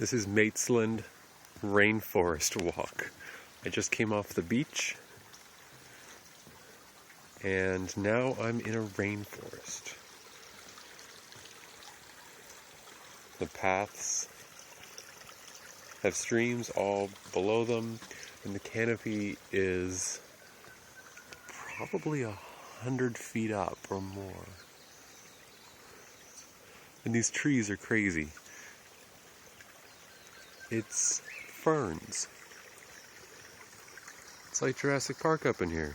This is Maitland Rainforest walk. I just came off the beach and now I'm in a rainforest. The paths have streams all below them, and the canopy is probably 100 feet up or more. And these trees are crazy. It's ferns. It's like Jurassic Park up in here.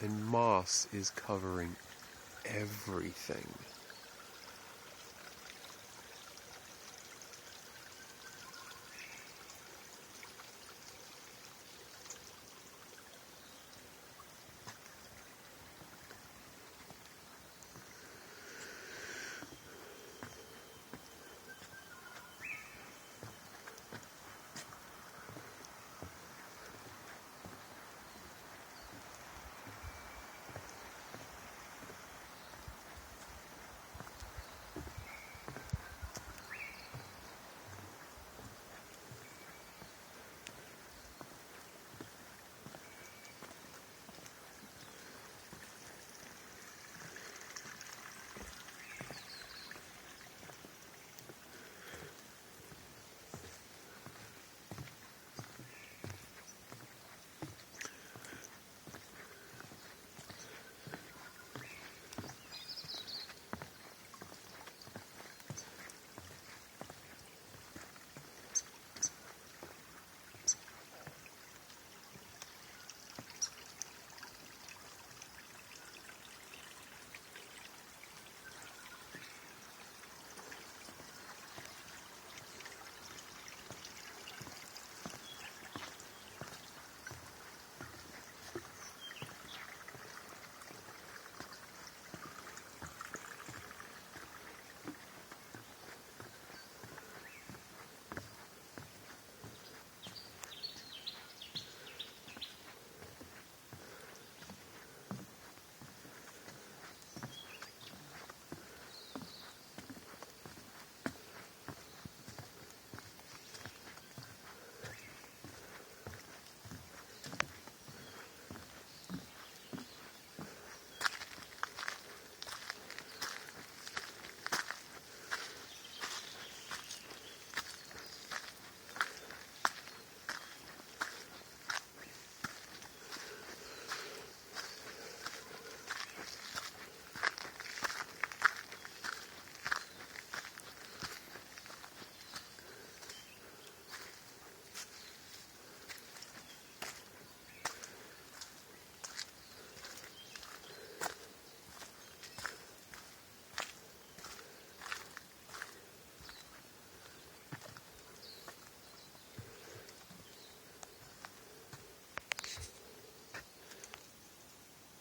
And moss is covering everything.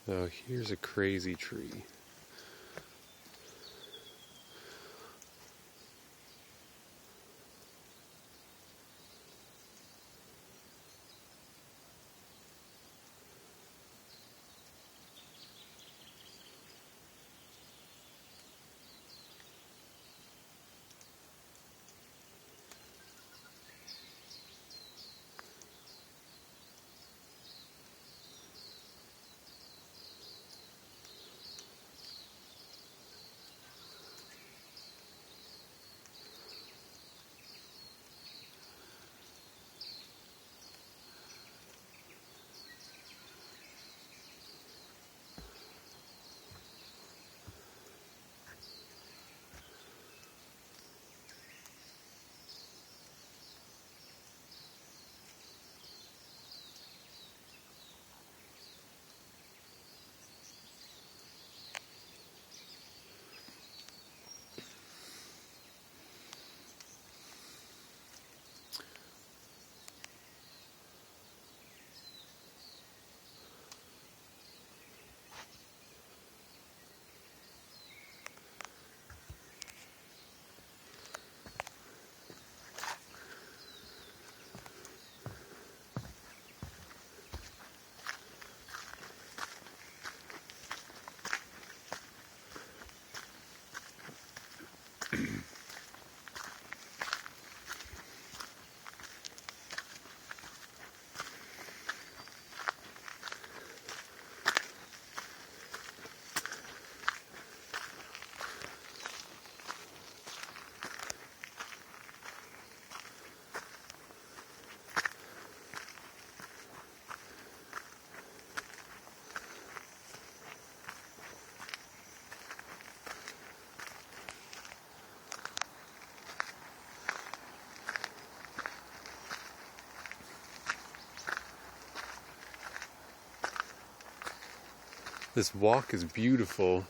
Now here's a crazy tree. This walk is beautiful.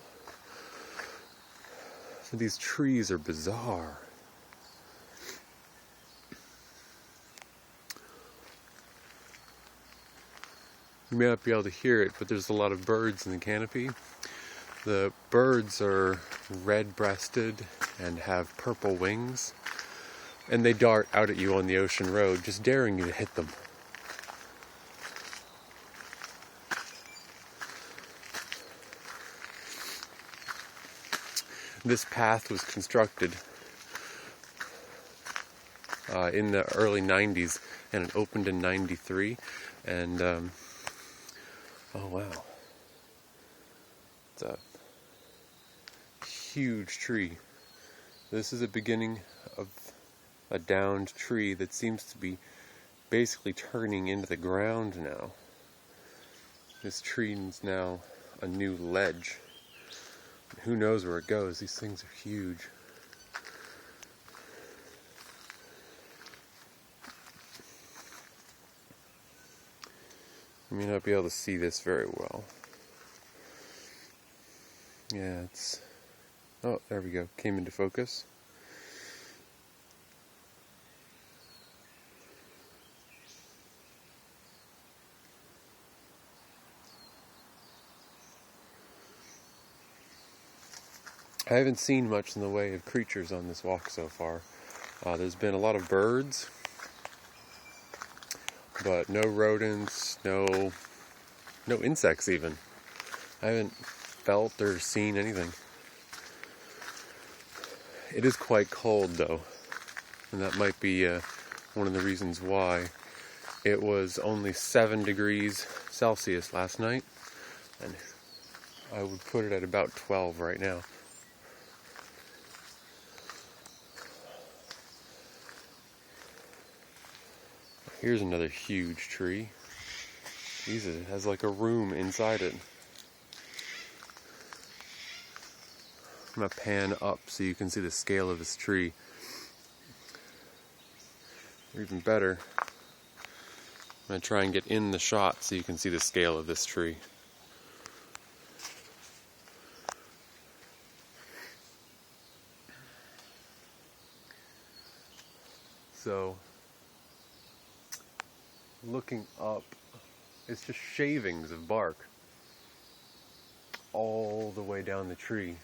These trees are bizarre. You may not be able to hear it, but there's a lot of birds in the canopy. The birds are red-breasted and have purple wings, and they dart out at you on the ocean road, just daring you to hit them. This path was constructed in the early 90s, and it opened in 93, and oh wow, it's a huge tree. This is the beginning of a downed tree that seems to be basically turning into the ground now. This tree is now a new ledge. Who knows where it goes? These things are huge. You may not be able to see this very well. Yeah, it's... Oh, there we go. Came into focus. I haven't seen much in the way of creatures on this walk so far. There's been a lot of birds, but no rodents, no insects even. I haven't felt or seen anything. It is quite cold though, and that might be one of the reasons why. It was only 7 degrees Celsius last night, and I would put it at about 12 right now. Here's another huge tree. Jesus, it has like a room inside it. I'm going to pan up so you can see the scale of this tree. Or even better, I'm going to try and get in the shot so you can see the scale of this tree. So, looking up, it's just shavings of bark all the way down the tree.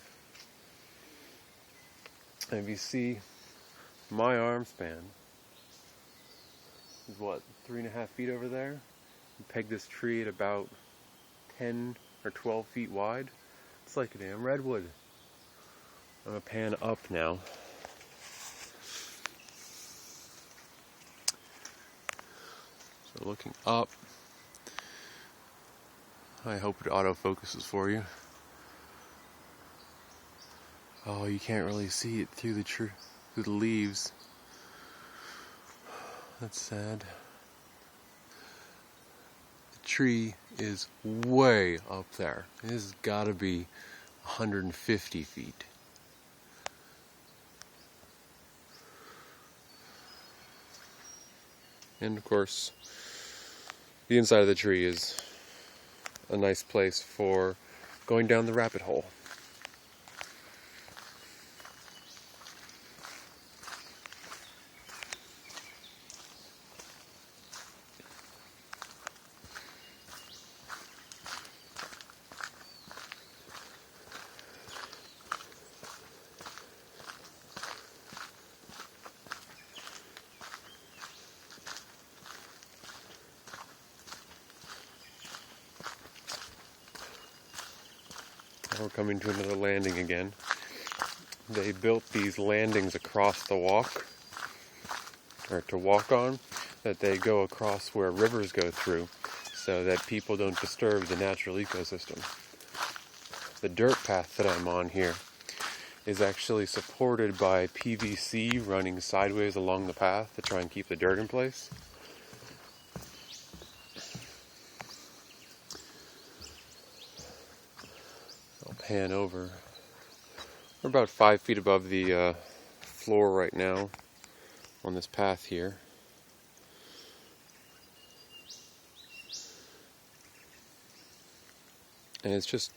And if you see my arm span is what, 3.5 feet over there? You peg this tree at about 10 or 12 feet wide. It's like a damn redwood. I'm gonna pan up now. So looking up, I hope it autofocuses for you. Oh, you can't really see it through the leaves. That's sad. The tree is way up there. It has got to be 150 feet. And of course, the inside of the tree is a nice place for going down the rabbit hole. We're coming to another landing again. They built these landings across the walk, or to walk on, that they go across where rivers go through, so that people don't disturb the natural ecosystem. The dirt path that I'm on here is actually supported by PVC running sideways along the path to try and keep the dirt in place. Pan over. We're about 5 feet above the floor right now on this path here. and it's just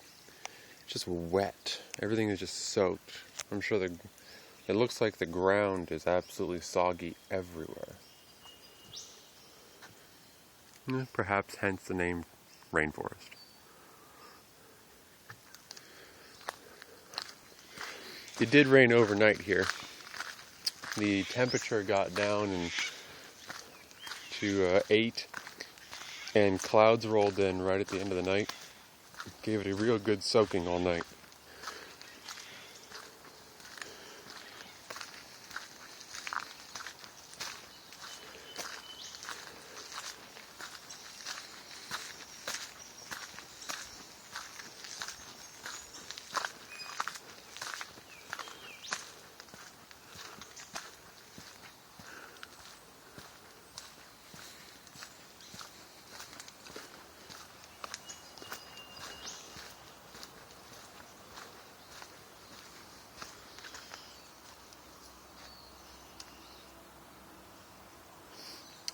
wet. Everything is just soaked. I'm sure it looks like the ground is absolutely soggy everywhere. Perhaps hence the name Rainforest. It did rain overnight here. The temperature got down to 8, and clouds rolled in right at the end of the night. Gave it a real good soaking all night.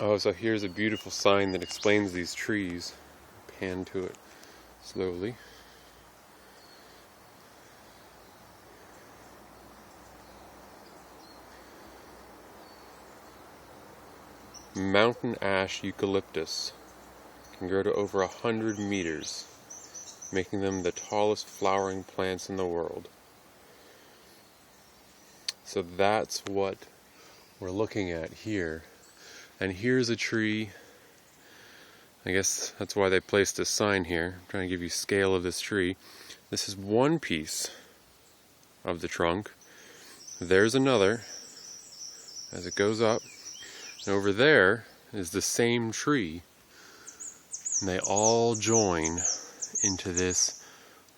Oh, so here's a beautiful sign that explains these trees. Pan to it slowly. Mountain ash eucalyptus can grow to over 100 meters, making them the tallest flowering plants in the world. So that's what we're looking at here. And here's a tree. I guess that's why they placed this sign here. I'm trying to give you scale of this tree. This is one piece of the trunk. There's another as it goes up. And over there is the same tree. And they all join into this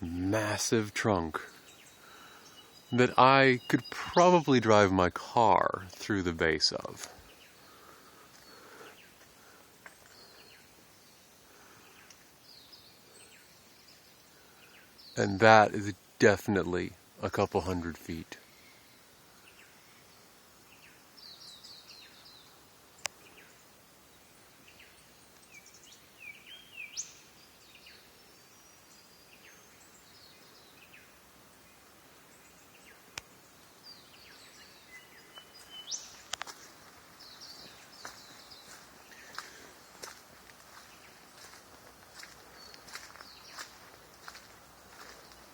massive trunk that I could probably drive my car through the base of. And that is definitely a couple 100 feet.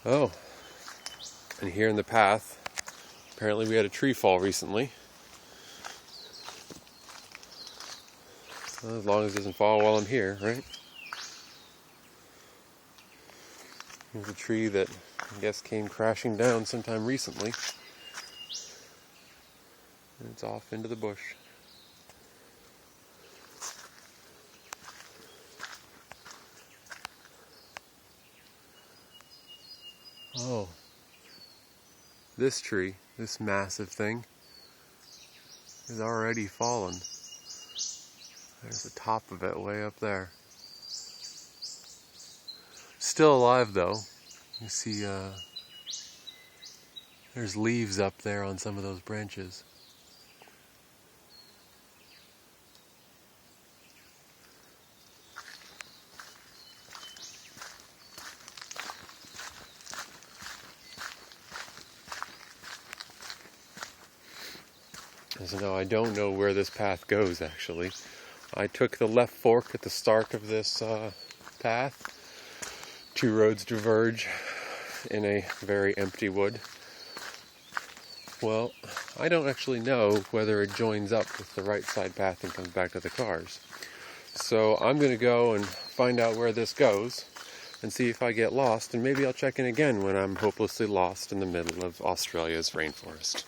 Oh, and here in the path, apparently we had a tree fall recently. Well, as long as it doesn't fall while I'm here, right? Here's a tree that I guess came crashing down sometime recently. And it's off into the bush. Oh, this tree, this massive thing, is already fallen. There's the top of it way up there. Still alive though. You see there's leaves up there on some of those branches. So now I don't know where this path goes actually. I took the left fork at the start of this path. Two roads diverge in a very empty wood. Well, I don't actually know whether it joins up with the right side path and comes back to the cars. So I'm going to go and find out where this goes and see if I get lost, and maybe I'll check in again when I'm hopelessly lost in the middle of Australia's rainforest.